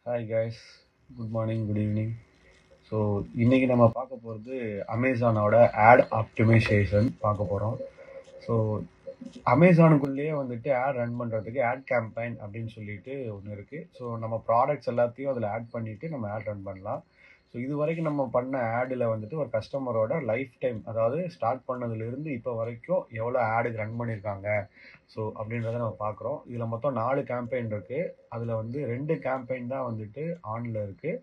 Hi guys, good morning, good evening. So இன்றைக்கி நம்ம பார்க்க போகிறது அமேசானோட ஆட் ஆப்டிமைசேஷன் பார்க்க போகிறோம். ஸோ அமேசானுக்குள்ளேயே வந்துட்டு ஆட் ரன் பண்ணுறதுக்கு ஆட் கேம்பெயின் அப்படின்னு சொல்லிட்டு ஒன்று இருக்குது. ஸோ நம்ம ப்ராடக்ட்ஸ் எல்லாத்தையும் அதில் ஆட் பண்ணிவிட்டு நம்ம ஆட் ரன் பண்ணலாம். ஸோ இது வரைக்கும் நம்ம பண்ண ஆடில் வந்துட்டு ஒரு கஸ்டமரோட லைஃப் டைம், அதாவது ஸ்டார்ட் பண்ணதுலேருந்து இப்போ வரைக்கும் எவ்வளோ ஆடுக்கு ரன் பண்ணியிருக்காங்க ஸோ அப்படின்றத நம்ம பார்க்குறோம். இதில் மொத்தம் 4 கேம்பெயின் இருக்குது. அதில் வந்து 2 கேம்பெயின் தான் வந்துட்டு ஆனில் இருக்குது.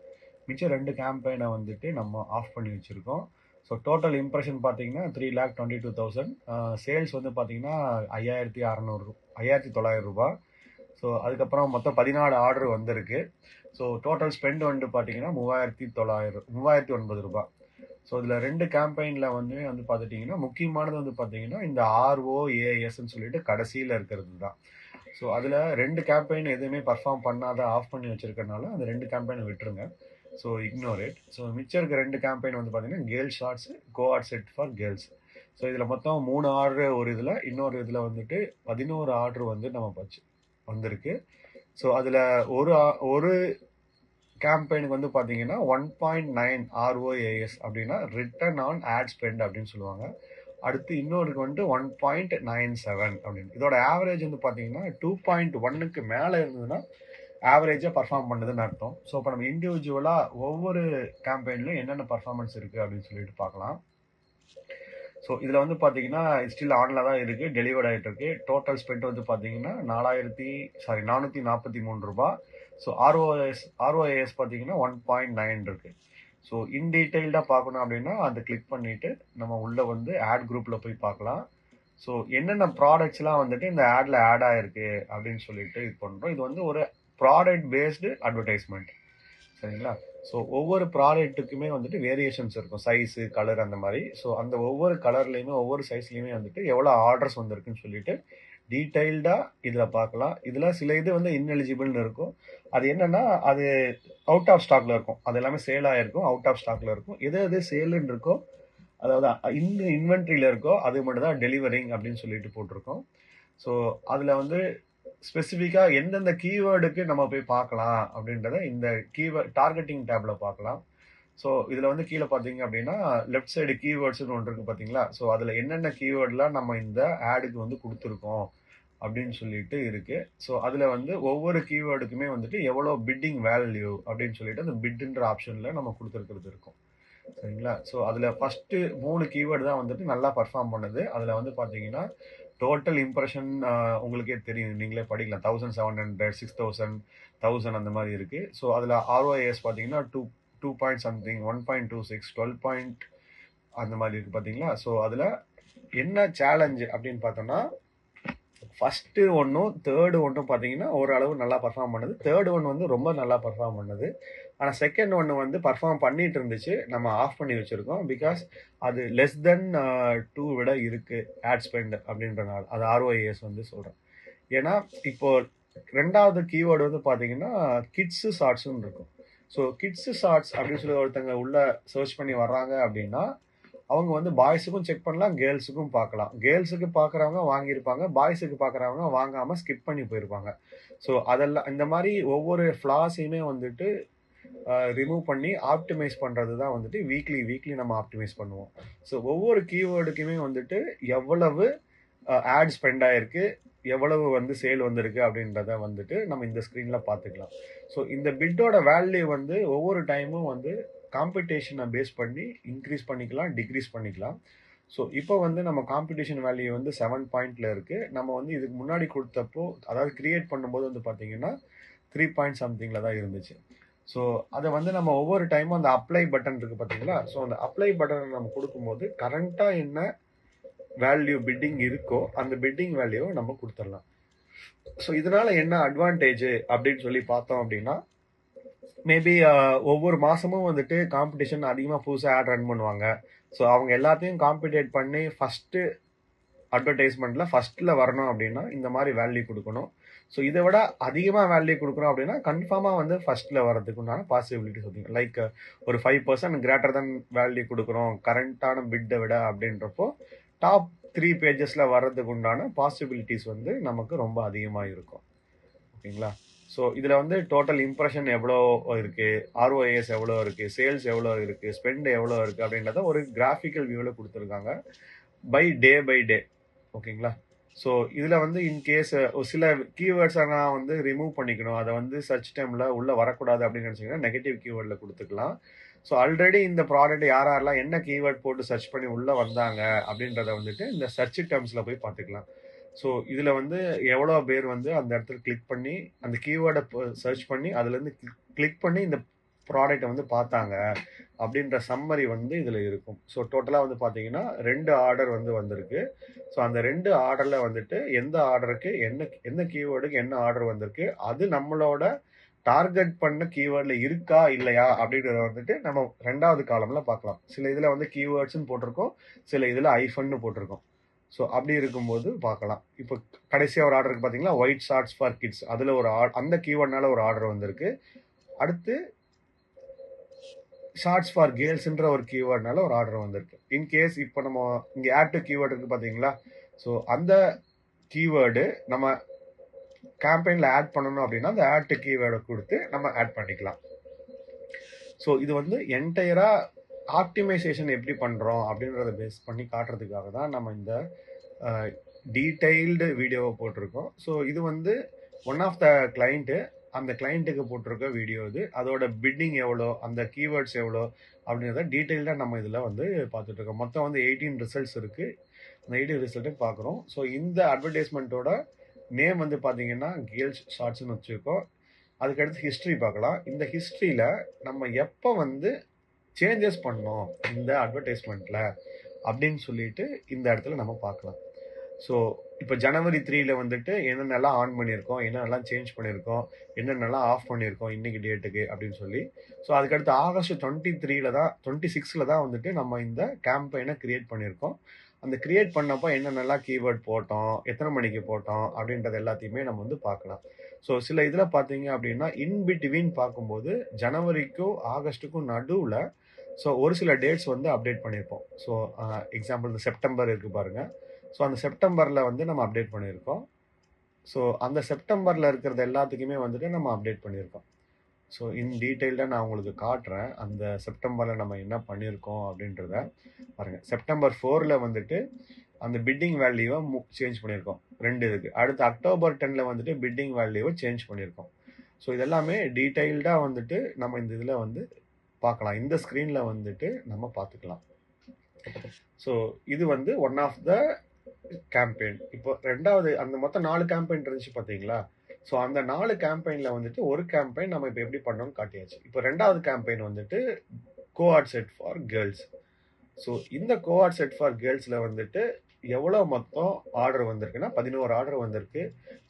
மிச்சம் 2 கேம்பெயினை வந்துட்டு நம்ம ஆஃப் பண்ணி வச்சுருக்கோம். ஸோ டோட்டல் இம்ப்ரெஷன் பார்த்தீங்கன்னா 3,22,000. சேல்ஸ் வந்து பார்த்தீங்கன்னா 5,600 5,900 ரூபா. ஸோ அதுக்கப்புறம் மொத்தம் 14 ஆர்டர் வந்திருக்கு. ஸோ டோட்டல் ஸ்பெண்ட் வந்து பார்த்தீங்கன்னா 3,900 ரூபா. ஸோ இதில் 2 கேம்பெயினில் வந்து பார்த்துட்டிங்கன்னா முக்கியமானது வந்து பார்த்தீங்கன்னா இந்த ROASன்னு சொல்லிட்டு கடைசியில் இருக்கிறது தான். ஸோ அதில் 2 கேம்பெயின் எதுவுமே பர்ஃபார்ம் பண்ணாத ஆஃப் பண்ணி வச்சுருக்கனால அந்த 2 கேம்பெயினை விட்டுருங்க. So ignore it. ஸோ மிச்சம் இருக்க 2 கேம்பெயின் வந்து பார்த்தீங்கன்னா girls shorts, coord set for girls. So இதில் மொத்தம் 3 ஆர்டர் ஒரு இதில், இன்னொரு இதில் வந்துட்டு 11 ஆர்டர் வந்து நம்ம வந்திருக்கு. ஸோ அதில் ஒரு கேம்பெயினுக்கு வந்து பார்த்தீங்கன்னா 1.9 ROAS அப்படின்னா ரிட்டர்ன் ஆன் ஆட் ஸ்பெண்ட் அப்படின்னு சொல்லுவாங்க. அடுத்து இன்னொருக்கு வந்துட்டு 1.97 அப்படின்னு. இதோட ஆவரேஜ் வந்து பார்த்தீங்கன்னா 2.1க்கு மேலே இருந்ததுன்னா ஆவரேஜாக பர்ஃபார்ம் பண்ணுதுன்னு அர்த்தம். ஸோ இப்போ நம்ம இண்டிவிஜுவலாக ஒவ்வொரு கேம்பெயின்லையும் என்னென்ன பர்ஃபார்மன்ஸ் இருக்குது அப்படின்னு சொல்லிட்டு பார்க்கலாம். ஸோ இதில் வந்து பார்த்தீங்கன்னா ஸ்டில் ஆனில் தான் இருக்குது, டெலிவர்ட் ஆகிட்டு இருக்கு. டோட்டல் ஸ்பெண்ட் வந்து பார்த்தீங்கன்னா 443 ரூபா. ஸோ ROAS பார்த்தீங்கன்னா 1.9 இருக்குது. ஸோ இன் டீட்டெயில்டாக பார்க்கணும் அப்படின்னா அதை கிளிக் பண்ணிவிட்டு நம்ம உள்ளே வந்து ஆட் குரூப்பில் போய் பார்க்கலாம். ஸோ என்னென்ன ப்ராடக்ட்ஸ்லாம் வந்துட்டு இந்த ஆடில் ஆட் ஆகிருக்கு அப்படின்னு சொல்லிட்டு இது பண்ணுறோம். இது வந்து ஒரு ப்ராடக்ட் பேஸ்டு அட்வர்டைஸ்மெண்ட், சரிங்களா? ஸோ ஒவ்வொரு ப்ராடக்ட்டுக்குமே வந்துட்டு வேரியேஷன்ஸ் இருக்கும், சைஸு, கலர் அந்த மாதிரி. ஸோ அந்த ஒவ்வொரு கலர்லேயுமே ஒவ்வொரு சைஸ்லேயுமே வந்துட்டு எவ்வளோ ஆர்டர்ஸ் வந்திருக்குன்னு சொல்லிட்டு டீட்டெயில்டாக இதில் பார்க்கலாம். இதில் சில இது வந்து இன்எலிஜிபிள்னு இருக்கும். அது என்னென்னா அது அவுட் ஆஃப் ஸ்டாக்ல இருக்கும். அது எல்லாமே சேல் ஆகிருக்கும், அவுட் ஆஃப் ஸ்டாக்ல இருக்கும். எது சேலுன்னு இருக்கோ, அதாவது இந்த இன்வென்ட்ரியில் இருக்கோ அது மட்டும் தான் டெலிவரிங் அப்படின்னு சொல்லிட்டு போட்டிருக்கோம். ஸோ அதில் வந்து ஸ்பெசிஃபிக்காக எந்தெந்த கீவேர்டுக்கு நம்ம போய் பார்க்கலாம் அப்படின்றத இந்த கீவேர்ட் டார்கெட்டிங் டேப்ல பார்க்கலாம். ஸோ இதில் வந்து கீழே பார்த்தீங்க அப்படின்னா லெஃப்ட் சைடு கீவேர்ட்ஸ்னு ஒன்று இருக்குது பார்த்தீங்களா? ஸோ அதில் என்னென்ன கீவேர்ட்லாம் நம்ம இந்த ஆடுக்கு வந்து கொடுத்துருக்கோம் அப்படின்னு சொல்லிட்டு இருக்குது. ஸோ அதில் வந்து ஒவ்வொரு கீவேர்டுக்குமே வந்துட்டு எவ்வளோ பிட்டிங் வேல்யூ அப்படின்னு சொல்லிட்டு அந்த பிட்டுன்ற ஆப்ஷனில் நம்ம கொடுத்துருக்கிறது இருக்கும், சரிங்களா? ஸோ அதில் ஃபஸ்ட்டு 3 கீவேர்டு தான் வந்துட்டு நல்லா பர்ஃபார்ம் பண்ணுது. அதில் வந்து பார்த்தீங்கன்னா டோட்டல் இம்ப்ரெஷன் உங்களுக்கே தெரியும், நீங்களே படிக்கலாம். 1,700, 6,000, 1,000 அந்த மாதிரி இருக்குது. ஸோ அதில் ROAS பார்த்தீங்கன்னா 2 பாயிண்ட் சம்திங், 1.26, 12 பாயிண்ட் அந்த மாதிரி இருக்குது பார்த்தீங்களா? ஸோ அதில் என்ன சேலஞ்சு அப்படின்னு பார்த்தோன்னா ஃபஸ்ட்டு ஒன்றும் தேர்டு ஒன்றும் பார்த்தீங்கன்னா ஓரளவு நல்லா பர்ஃபார்ம் பண்ணுது. தேர்டு ஒன்று வந்து ரொம்ப நல்லா பர்ஃபார்ம் பண்ணுது. ஆனால் செகண்ட் ஒன்று வந்து பர்ஃபார்ம் பண்ணிட்டு இருந்துச்சு, நம்ம ஆஃப் பண்ணி வச்சுருக்கோம். பிகாஸ் அது லெஸ் தென் 2 விட இருக்குது ஆட் ஸ்பெண்ட் அப்படின்றனால அது ROAS வந்து சொல்கிறேன். ஏன்னா இப்போ 2வது கீவேர்டு வந்து பார்த்தீங்கன்னா கிட்ஸு ஷார்ட்ஸ்ன்னு இருக்கும். ஸோ கிட்ஸு ஷார்ட்ஸ் அப்படின்னு சொல்லி ஒருத்தங்க உள்ள சர்ச் பண்ணி வர்றாங்க அப்படின்னா அவங்க வந்து பாய்ஸுக்கும் செக் பண்ணலாம், கேர்ள்ஸுக்கும் பார்க்கலாம். கேர்ள்ஸுக்கு பார்க்குறவங்க வாங்கியிருப்பாங்க, பாய்ஸுக்கு பார்க்குறவங்க வாங்காமல் ஸ்கிப் பண்ணி போயிருப்பாங்க. ஸோ அதெல்லாம் இந்த மாதிரி ஒவ்வொரு ஃப்ளாஸையுமே வந்துட்டு ரிமூவ் பண்ணி ஆப்டிமைஸ் பண்ணுறது தான் வந்துட்டு வீக்லி நம்ம ஆப்டிமைஸ் பண்ணுவோம். ஸோ ஒவ்வொரு கீவேர்டுக்குமே வந்துட்டு எவ்வளவு ஆட் ஸ்பெண்ட் ஆகிருக்கு, எவ்வளவு வந்து சேல் வந்திருக்கு அப்படின்றத வந்துட்டு நம்ம இந்த ஸ்க்ரீனில் பார்த்துக்கலாம். ஸோ இந்த பிட்டோட வேல்யூ வந்து ஒவ்வொரு டைமும் வந்து காம்படிஷனை பேஸ் பண்ணி இன்க்ரீஸ் பண்ணிக்கலாம், டிக்ரீஸ் பண்ணிக்கலாம். ஸோ இப்போ வந்து நம்ம காம்படிஷன் வேல்யூ வந்து 7 பாயிண்ட்ல இருக்குது. நம்ம வந்து இதுக்கு முன்னாடி கொடுத்தப்போ, அதாவது கிரியேட் பண்ணும்போது வந்து பார்த்தீங்கன்னா 3 பாயிண்ட் சம்திங்கில் தான் இருந்துச்சு. ஸோ அதை வந்து நம்ம ஒவ்வொரு டைமும் அந்த அப்ளை பட்டன் இருக்குது பார்த்தீங்களா? ஸோ அந்த அப்ளை பட்டனை நம்ம கொடுக்கும்போது கரண்ட்டாக என்ன வேல்யூ பிட்டிங் இருக்கோ அந்த பிட்டிங் வேல்யூவை நம்ம கொடுத்துடலாம். ஸோ இதனால என்ன அட்வான்டேஜ் அப்படின்னு சொல்லி பார்த்தோம் அப்படின்னா, மேபி ஒவ்வொரு மாதமும் வந்துட்டு காம்படிஷன் அதிகமாக புதுசாக ஆட் ரன் பண்ணுவாங்க. ஸோ அவங்க எல்லாத்தையும் காம்படிட் பண்ணி ஃபஸ்ட்டு அட்வர்டைஸ்மெண்ட்டில் ஃபஸ்ட்டில் வரணும் அப்படின்னா இந்த மாதிரி வேல்யூ கொடுக்கணும். ஸோ இதை விட அதிகமாக வேல்யூ கொடுக்குறோம் அப்படின்னா கன்ஃபார்மாக வந்து ஃபஸ்ட்டில் வரதுக்கு உண்டான பாசிபிலிட்டி சொல்லுங்க. லைக் ஒரு 5% கிரேட்டர் தென் வேல்யூ கொடுக்குறோம் கரண்ட்டான பிட்டை விட அப்படின்றப்போ டாப் 3 பேஜஸில் வர்றதுக்கு உண்டான பாசிபிலிட்டிஸ் வந்து நமக்கு ரொம்ப அதிகமாக இருக்கும். ஓகேங்களா? ஸோ இதில் வந்து டோட்டல் இம்ப்ரெஷன் எவ்வளோ இருக்குது, ஆர்ஓஏஎஸ் எவ்வளோ இருக்குது, சேல்ஸ் எவ்வளோ இருக்குது, ஸ்பெண்ட் எவ்வளோ இருக்குது அப்படின்றத ஒரு கிராஃபிக்கல் வியூவில் கொடுத்துருக்காங்க பை டே. ஓகேங்களா? ஸோ இதில் வந்து இன்கேஸ் சில கீவேர்ட்ஸை நான் வந்து ரிமூவ் பண்ணிக்கணும், அதை வந்து சர்ச் டைமில் உள்ளே வரக்கூடாது அப்படின்னு நினச்சிங்கன்னா நெகட்டிவ் கீவேர்டில் கொடுத்துக்கலாம். ஸோ ஆல்ரெடி இந்த ப்ராடக்ட் யாரெல்லாம் என்ன கீவேர்ட் போட்டு சர்ச் பண்ணி உள்ளே வந்தாங்க அப்படின்றத வந்துட்டு இந்த சர்ச் டேர்ம்ஸில் போய் பார்த்துக்கலாம். ஸோ இதில் வந்து எவ்வளோ பேர் வந்து அந்த இடத்துல கிளிக் பண்ணி அந்த கீவேர்டை சர்ச் பண்ணி அதுலேருந்து கிளிக் பண்ணி இந்த ப்ராடக்டை வந்து பார்த்தாங்க அப்படின்ற சம்மரி வந்து இதில் இருக்கும். ஸோ டோட்டலாக வந்து பார்த்தீங்கன்னா 2 ஆர்டர் வந்து வந்திருக்கு. ஸோ அந்த 2 ஆர்டரில் வந்துட்டு எந்த ஆர்டருக்கு என்ன கீவேர்டுக்கு என்ன ஆர்டர் வந்திருக்கு, அது நம்மளோட டார்கெட் பண்ண கீவேர்டில் இருக்கா இல்லையா அப்படின்றத வந்துட்டு நம்ம 2வது காலமில் பார்க்கலாம். சில இதில் வந்து கீவேர்ட்ஸ்ன்னு போட்டிருக்கோம், சில இதில் ஐஃபன்னு போட்டிருக்கோம். ஸோ அப்படி இருக்கும்போது பார்க்கலாம். இப்போ கடைசியாக ஒரு ஆர்டருக்கு பார்த்தீங்கன்னா ஒயிட் ஷார்ட்ஸ் ஃபார் கிட்ஸ், அதில் ஒரு அந்த கீவேர்ட்னால ஒரு ஆர்டர் வந்திருக்கு. அடுத்து ஷார்ட்ஸ் ஃபார் கேர்ள்ஸ்ன்ற ஒரு கீவேர்ட்னால ஒரு ஆர்டர் வந்திருக்கு. இன்கேஸ் இப்போ நம்ம இங்கே ஆட் டு கீவேர்டு இருக்குது பார்த்தீங்களா, ஸோ அந்த கீவேர்டு நம்ம கேம்பெயினில் ஆட் பண்ணணும் அப்படின்னா அந்த ஆட் டு கீவேர்டை கொடுத்து நம்ம ஆட் பண்ணிக்கலாம். ஸோ இது வந்து என்டையராக ஆப்டிமைசேஷன் எப்படி பண்ணுறோம் அப்படின்றத பேஸ் பண்ணி காட்டுறதுக்காக தான் நம்ம இந்த டீட்டெயில்டு வீடியோவை போட்டிருக்கோம். ஸோ இது வந்து ஒன் ஆஃப் த கிளைண்ட்டு, அந்த கிளைண்ட்டுக்கு போட்டிருக்க வீடியோ இது. அதோட பிட்டிங் எவ்வளோ, அந்த கீவேர்ட்ஸ் எவ்வளோ அப்படின்றத டீட்டெயில்டாக நம்ம இதில் வந்து பார்த்துட்ருக்கோம். மொத்தம் வந்து 18 ரிசல்ட்ஸ் இருக்குது. அந்த 18 ரிசல்ட்டு பார்க்குறோம். ஸோ இந்த அட்வர்டைஸ்மெண்ட்டோட நேம் வந்து பார்த்தீங்கன்னா கேர்ள்ஸ் ஷார்ட்ஸ்னு வச்சுருக்கோம். அதுக்கடுத்து ஹிஸ்ட்ரி பார்க்கலாம். இந்த ஹிஸ்ட்ரியில் நம்ம எப்போ வந்து சேஞ்சஸ் பண்ணோம் இந்த அட்வர்டைஸ்மெண்ட்டில் அப்படின்னு சொல்லிட்டு இந்த இடத்துல நம்ம பார்க்கலாம். ஸோ இப்போ ஜனவரி 3ல் வந்துட்டு என்னென்னலாம் ஆன் பண்ணியிருக்கோம், என்னென்னலாம் சேஞ்ச் பண்ணியிருக்கோம், என்னென்னலாம் ஆஃப் பண்ணியிருக்கோம் இன்னைக்கு டேட்டுக்கு அப்படின்னு சொல்லி. ஸோ அதுக்கடுத்து ஆகஸ்ட் 26ல் தான் வந்துட்டு நம்ம இந்த கேம்பெயினை கிரியேட் பண்ணியிருக்கோம். அந்த கிரியேட் பண்ணப்போ என்னென்னலாம் கீவேர்ட் போட்டோம், எத்தனை மணிக்கு போட்டோம் அப்படின்றது எல்லாத்தையுமே நம்ம வந்து பார்க்கலாம். ஸோ சில இதில் பார்த்தீங்க அப்படின்னா இன்பிட்வீன் பார்க்கும்போது ஜனவரிக்கும் ஆகஸ்ட்டுக்கும் நடுவில் ஸோ ஒரு சில டேட்ஸ் வந்து அப்டேட் பண்ணியிருப்போம். ஸோ எக்ஸாம்பிள் இந்த செப்டம்பர் இருக்குது பாருங்கள். ஸோ அந்த செப்டம்பரில் வந்து நம்ம அப்டேட் பண்ணியிருக்கோம். ஸோ அந்த செப்டம்பரில் இருக்கிறது எல்லாத்துக்குமே வந்துட்டு நம்ம அப்டேட் பண்ணியிருக்கோம். ஸோ இன் டீட்டெயில்டாக நான் உங்களுக்கு காட்டுறேன் அந்த செப்டம்பரில் நம்ம என்ன பண்ணியிருக்கோம் அப்படின்றத பாருங்கள். செப்டம்பர் 4ல் வந்துட்டு அந்த பிட்டிங் வேல்யூவை சேஞ்ச் பண்ணியிருக்கோம் 2 இதுக்கு. அடுத்து அக்டோபர் 10ல் வந்துட்டு பிட்டிங் வேல்யூவை சேஞ்ச் பண்ணியிருக்கோம். ஸோ இதெல்லாமே டீட்டெயில்டாக வந்துட்டு நம்ம இந்த இதில் வந்து பார்க்கலாம். இந்த ஸ்க்ரீனில் வந்துட்டு நம்ம பார்த்துக்கலாம். ஸோ இது வந்து ஒன் ஆஃப் த கேம்பெயின். இப்போ 2வது அந்த மொத்தம் 4 கேம்பெயின் இருந்துச்சு பார்த்தீங்களா. ஸோ அந்த 4 கேம்பெயினில் வந்துட்டு ஒரு கேம்பெயின் நம்ம இப்போ எப்படி பண்ணோம்னு காட்டியாச்சு. இப்போ 2வது கேம்பெயின் வந்துட்டு கோஆர்ட் செட் ஃபார் கேர்ள்ஸ். ஸோ இந்த கோஆர்ட் செட் ஃபார் கேர்ள்ஸில் வந்துட்டு எவ்வளோ மொத்தம் ஆர்டர் வந்திருக்குன்னா 11 ஆர்டர் வந்திருக்கு.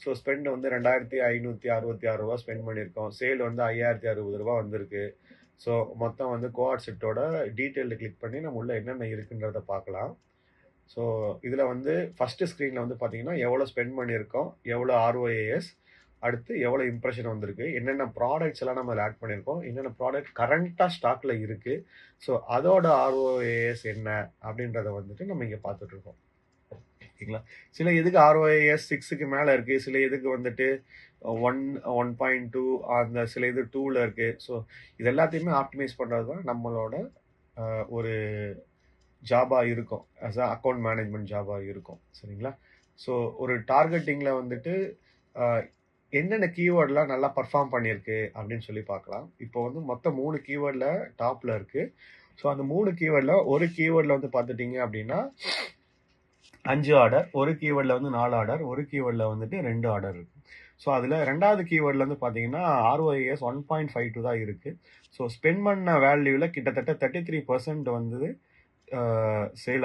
ஸோ ஸ்பெண்ட் வந்து 2566 ரூபா ஸ்பெண்ட் பண்ணியிருக்கோம். சேல் வந்து 5060 ரூபா வந்திருக்கு. ஸோ மொத்தம் வந்து கோஆர்ட் செட்டோட டீட்டெயிலில் கிளிக் பண்ணி நம்ம உள்ள என்னென்ன இருக்குன்றத பார்க்கலாம். ஸோ இதில் வந்து ஃபஸ்ட்டு ஸ்க்ரீனில் வந்து பார்த்தீங்கன்னா எவ்வளோ ஸ்பெண்ட் பண்ணியிருக்கோம், எவ்வளோ ஆர்ஓஏஎஸ், அடுத்து எவ்வளோ இம்ப்ரெஷன் வந்திருக்கு, என்னென்ன ப்ராடக்ட்ஸ் எல்லாம் நம்ம ஆட் பண்ணியிருக்கோம், என்னென்ன ப்ராடக்ட் கரண்ட்டாக ஸ்டாக்கில் இருக்குது, ஸோ அதோட ஆர்ஓஏஎஸ் என்ன அப்படின்றத வந்துட்டு நம்ம இங்கே பார்த்துட்ருக்கோம். ஓகேங்களா. சில இதுக்கு ஆர்ஓஏஎஸ் 6க்கு மேலே இருக்குது, சில இதுக்கு வந்துட்டு 1.2, அந்த சில இது 2ல் இருக்குது. ஸோ இது எல்லாத்தையுமே ஆப்டிமைஸ் பண்ணுறது தான் நம்மளோட ஒரு ஜாபாக இருக்கும், ஆஸ் அ அக்கௌண்ட் மேனேஜ்மெண்ட் ஜாபாக இருக்கும். சரிங்களா. ஸோ ஒரு டார்கெட்டிங்கில் வந்துட்டு என்னென்ன கீவேர்டெலாம் நல்லா பர்ஃபார்ம் பண்ணியிருக்கு அப்படின்னு சொல்லி பார்க்கலாம். இப்போ வந்து மொத்தம் 3 கீவேர்டில் டாப்பில் இருக்குது. ஸோ அந்த 3 கீவேர்டில் ஒரு கீவேர்டில் வந்து பார்த்துட்டிங்க அப்படின்னா 5 ஆர்டர், ஒரு கீவேர்டில் வந்து 4 ஆர்டர், ஒரு கீவேர்டில் வந்துட்டு 2 ஆர்டர் இருக்குது. ஸோ அதில் 2வது கீவேர்டில் வந்து பார்த்தீங்கன்னா ஆர்ஓஏஎஸ் 1.52 தான் இருக்குது. ஸோ ஸ்பெண்ட் பண்ண வேல்யூவில் கிட்டத்தட்ட 33% வந்து சேல்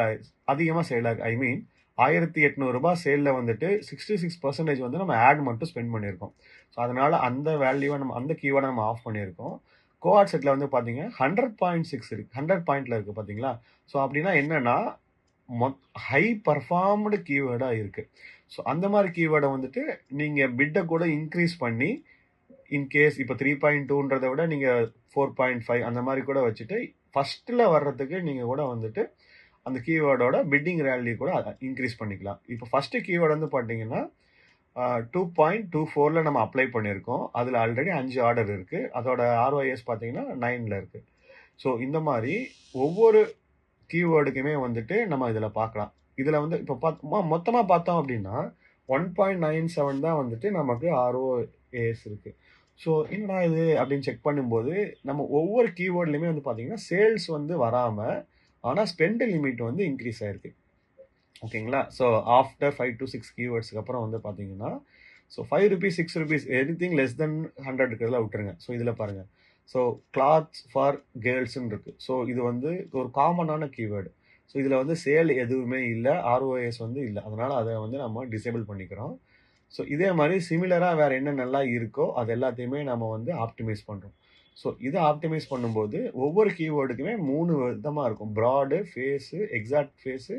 அதிகமாக சேல் ஆகி, ஐ மீன் 1800 ரூபாய் சேலில் வந்துட்டு 66% வந்து நம்ம ஆட் மட்டும் ஸ்பெண்ட் பண்ணியிருக்கோம். ஸோ அதனால் அந்த வேல்யூவை நம்ம அந்த கீவேர்டை நம்ம ஆஃப் பண்ணியிருக்கோம். கோஆர்ட் செட்டில் வந்து பார்த்தீங்கன்னா 100.6 இருக்குது, 100 பாயிண்டில் இருக்குது பார்த்தீங்களா. ஸோ அப்படின்னா என்னென்னா ஹை பர்ஃபார்ம்டு கீவேர்டாக இருக்குது. ஸோ அந்த மாதிரி கீவேர்டை வந்துட்டு நீங்கள் பிட்டை கூட இன்க்ரீஸ் பண்ணி இன்கேஸ் இப்போ 3.2ன்றதை விட நீங்கள் 4.5 அந்த மாதிரி கூட வச்சுட்டு ஃபஸ்ட்டில் வர்றதுக்கு நீங்கள் கூட வந்துட்டு அந்த கீவேர்டோட பிட்டிங் வேல்யூ கூட இன்க்ரீஸ் பண்ணிக்கலாம். இப்போ ஃபஸ்ட்டு கீவேர்டு வந்து பார்த்தீங்கன்னா 2.24ல நம்ம அப்ளை பண்ணியிருக்கோம். அதில் ஆல்ரெடி 5 ஆர்டர் இருக்கு. அதோட ஆர்ஓஎஸ் பார்த்தீங்கன்னா 9ல இருக்கு. ஸோ இந்த மாதிரி ஒவ்வொரு கீவேர்டுக்குமே வந்துட்டு நம்ம இதில் பார்க்கலாம். இதில் வந்து இப்போ மொத்தமாக பார்த்தோம் அப்படின்னா 1.97 தான் வந்துட்டு நமக்கு ஆர்ஓஏஎஸ் இருக்கு. ஸோ என்னடா இது அப்படின்னு செக் பண்ணும்போது நம்ம ஒவ்வொரு கீவேர்ட்லையுமே வந்து பார்த்தீங்கன்னா சேல்ஸ் வந்து வராமல் ஆனால் ஸ்பெண்ட் லிமிட் வந்து இன்க்ரீஸ் ஆயிருக்கு. ஓகேங்களா? ஸோ ஆஃப்டர் 5 to 6 கீவேர்ட்ஸ்க்கு அப்புறம் வந்து பார்த்தீங்கன்னா ஸோ ₹5 ₹6 எனிதிங் லெஸ் தென் 100 இருக்கிறதுல விட்டுருங்க. ஸோ இதில் பாருங்க. ஸோ கிளாத்ஸ் ஃபார் கேர்ள்ஸ்ன்னு இருக்கு. ஸோ இது வந்து ஒரு காமனான கீவேர்டு. ஸோ இதில் வந்து சேல் எதுவுமே இல்லை, ஆர்ஓஎஸ் வந்து இல்லை. அதனால அதை வந்து நம்ம டிசேபிள் பண்ணிக்கிறோம். ஸோ இதே மாதிரி சிமிலராக வேற என்னென்னலாம் இருக்கோ அது எல்லாத்தையுமே நம்ம வந்து ஆப்டிமைஸ் பண்ணுறோம். ஸோ இதை ஆப்டிமைஸ் பண்ணும்போது ஒவ்வொரு கீவேர்டுக்குமே 3 விதமாக இருக்கும். ப்ராடு, ஃபேஸு, எக்ஸாக்ட் ஃபேஸு,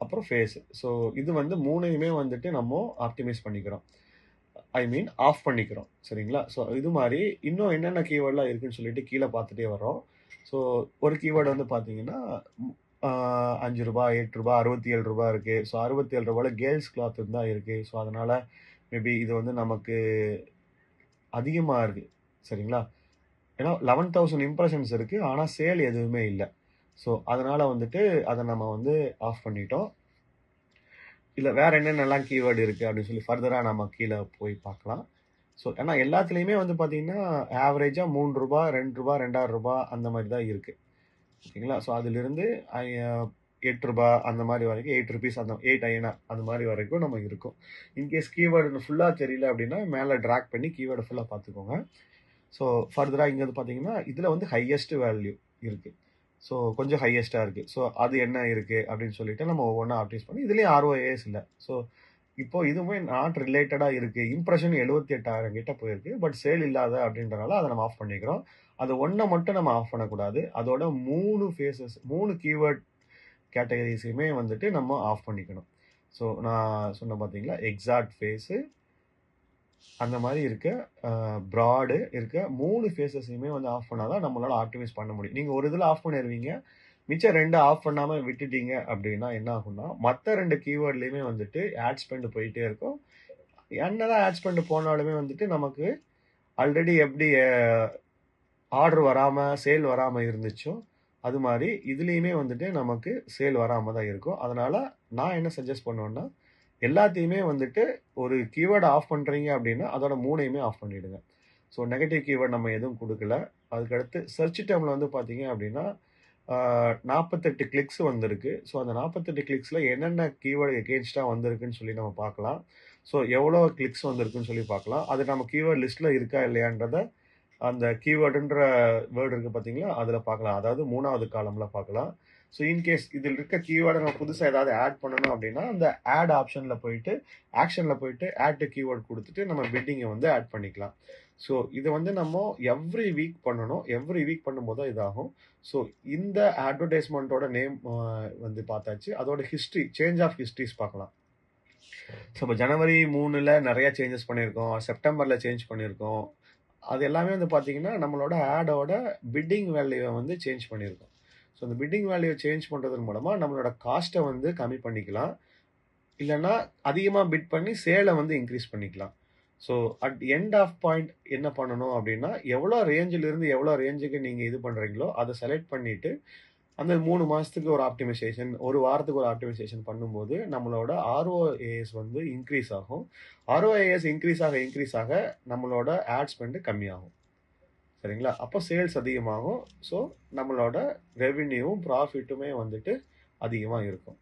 அப்புறம் ஃபேஸு. ஸோ இது வந்து 3யுமே வந்துட்டு நம்ம ஆப்டிமைஸ் பண்ணிக்கிறோம். ஐ மீன் ஆஃப் பண்ணிக்கிறோம். சரிங்களா? ஸோ இது மாதிரி இன்னும் என்னென்ன கீவேர்ட்லாம் இருக்குன்னு சொல்லிட்டு கீழே பார்த்துட்டே வரோம். ஸோ ஒரு கீவேர்டு வந்து பார்த்தீங்கன்னா ₹5, ₹8, ₹67 இருக்கு. ஸோ ₹67 கேர்ள்ஸ் கிளாத் தான் இருக்கு. ஸோ அதனால மேபி இது வந்து நமக்கு அதிகமாக இருக்கு. சரிங்களா? ஏன்னா 11,000 இம்ப்ரெஷன்ஸ் இருக்கு. ஆனால் சேல் எதுவுமே இல்லை. ஸோ அதனால வந்துட்டு அதை நம்ம வந்து ஆஃப் பண்ணிட்டோம். இல்லை வேற என்னென்னலாம் கீவேர்டு இருக்கு அப்படின்னு சொல்லி ஃபர்தராக நம்ம கீழே போய் பார்க்கலாம். ஸோ ஏன்னா எல்லாத்துலேயுமே வந்து பார்த்தீங்கன்னா ஆவரேஜாக ₹3, ₹2, ₹2,000 அந்த மாதிரி தான் இருக்கு. ஓகேங்களா? ஸோ அதிலிருந்து ₹8 அந்த மாதிரி வரைக்கும் ₹8 அந்த 8 INR அந்த மாதிரி வரைக்கும் நம்ம இருக்கும். இன்கேஸ் கீவேர்டு ஃபுல்லாக தெரியல அப்படின்னா மேலே ட்ராக் பண்ணி கீவேர்டு ஃபுல்லாக பார்த்துக்கோங்க. ஸோ ஃபர்தராக இங்கே வந்து பார்த்தீங்கன்னா இதில் வந்து ஹையஸ்ட் வேல்யூ இருக்கு. ஸோ கொஞ்சம் ஹையஸ்ட்டாக இருக்கு. ஸோ அது என்ன இருக்கு அப்படின்னு சொல்லிட்டு நம்ம ஒவ்வொன்றா ஆப்டிமைஸ் பண்ணி இதுலேயும் ஆர்ஓஏஎஸ் இல்லை. ஸோ இப்போ இதுவுமே நாட் ரிலேட்டடாக இருக்கு. இம்ப்ரெஷன் 78,000 கிட்ட போயிருக்கு. பட் சேல் இல்லாத அப்படின்றனால அதை நம்ம ஆஃப் பண்ணிக்கிறோம். அது ஒன்றை மட்டும் நம்ம ஆஃப் பண்ணக்கூடாது. அதோட 3 ஃபேஸஸ் 3 கீவேர்ட் கேட்டகரிஸையுமே வந்துட்டு நம்ம ஆஃப் பண்ணிக்கணும். ஸோ நான் சொன்னேன் பார்த்தீங்களா, எக்ஸாக்ட் ஃபேஸு அந்த மாதிரி இருக்க ப்ராடு இருக்க 3 ஃபேஸஸையுமே வந்து ஆஃப் பண்ணால் தான் நம்மளால் ஆப்டிமைஸ் பண்ண முடியும். நீங்கள் ஒரு இதில் ஆஃப் பண்ணிடுவீங்க, மிச்சம் 2 ஆஃப் பண்ணாமல் விட்டுட்டீங்க அப்படின்னா என்ன ஆகும்னா மற்ற 2 கீவேர்ட்லேயுமே வந்துட்டு ஆட் ஸ்பெண்ட் போயிட்டே இருக்கும். என்னதான் ஆட் ஸ்பெண்ட் போனாலுமே வந்துட்டு நமக்கு ஆல்ரெடி எப்படி ஆர்டர் வராமல் சேல் வராமல் இருந்துச்சோ அது மாதிரி இதுலேயுமே வந்துட்டு நமக்கு சேல் வராமல் தான் இருக்கும். அதனால் நான் என்ன சஜஸ்ட் பண்ணுவேன்னா எல்லாத்தையுமே வந்துட்டு ஒரு கீவேர்டு ஆஃப் பண்ணுறீங்க அப்படின்னா அதோட 3யுமே ஆஃப் பண்ணிவிடுங்க. ஸோ நெகட்டிவ் கீவேர்டு நம்ம எதுவும் கொடுக்கல. அதுக்கடுத்து சர்ச் டேர்மில் வந்து பார்த்தீங்க அப்படின்னா 48 கிளிக்ஸ் வந்திருக்கு. ஸோ அந்த 48 கிளிக்ஸில் என்னென்ன கீவேர்டு எகெயின்ஸ்டாக வந்திருக்குன்னு சொல்லி நம்ம பார்க்கலாம். ஸோ எவ்வளோ கிளிக்ஸ் வந்திருக்குன்னு சொல்லி பார்க்கலாம். அது நம்ம கீவேர்டு லிஸ்ட்டில் இருக்கா இல்லையான்றதை அந்த கீவேர்டுன்ற வேர்டு இருக்குது பார்த்தீங்களா, அதில் பார்க்கலாம். அதாவது 3வது காலமில் பார்க்கலாம். ஸோ இன்கேஸ் இதில் இருக்க கீவேர்டை நம்ம புதுசாக ஏதாவது ஆட் பண்ணணும் அப்படின்னா அந்த ஆட் ஆப்ஷனில் போயிட்டு ஆக்ஷனில் போயிட்டு ஆட் கீவேர்டு கொடுத்துட்டு நம்ம பிட்டிங்கை வந்து ஆட் பண்ணிக்கலாம். ஸோ இதை வந்து நம்ம எவ்ரி வீக் பண்ணணும். எவ்ரி வீக் பண்ணும்போது தான் இதாகும். ஸோ இந்த அட்வர்டைஸ்மெண்ட்டோட நேம் வந்து பார்த்தாச்சு. அதோட ஹிஸ்ட்ரி சேஞ்ச் ஆஃப் ஹிஸ்ட்ரிஸ் பார்க்கலாம். ஸோ இப்போ ஜனவரி 3ல் நிறைய சேஞ்சஸ் பண்ணியிருக்கோம். செப்டம்பரில் சேஞ்ச் பண்ணியிருக்கோம். அது எல்லாமே வந்து பார்த்தீங்கன்னா நம்மளோட ஆடோட பிட்டிங் வேல்யூவை வந்து சேஞ்ச் பண்ணியிருக்கோம். ஸோ அந்த பிட்டிங் வேல்யூவை சேஞ்ச் பண்ணுறதன் மூலமாக நம்மளோட காஸ்ட்டை வந்து கம்மி பண்ணிக்கலாம். இல்லைன்னா அதிகமாக பிட் பண்ணி சேலை வந்து இன்க்ரீஸ் பண்ணிக்கலாம். So at end of point என்ன பண்ணணும் அப்படின்னா எவ்வளோ ரேஞ்சிலிருந்து எவ்வளோ ரேஞ்சுக்கு நீங்கள் இது பண்ணுறீங்களோ அதை செலக்ட் பண்ணிவிட்டு அந்த 3 மாதத்துக்கு ஒரு ஆப்டிமைசேஷன், ஒரு வாரத்துக்கு ஒரு ஆப்டிமைசேஷன் பண்ணும்போது நம்மளோட ஆர்ஓஏஎஸ் வந்து இன்க்ரீஸ் ஆகும். ஆர்ஓஏஎஸ் இன்க்ரீஸ் ஆக நம்மளோட ஆட் ஸ்பெண்ட் கம்மியாகும். சரிங்களா? அப்போ சேல்ஸ் அதிகமாகும். ஸோ நம்மளோட ரெவென்யூவும் ப்ராஃபிட்டுமே வந்துட்டு அதிகமாக இருக்கும்.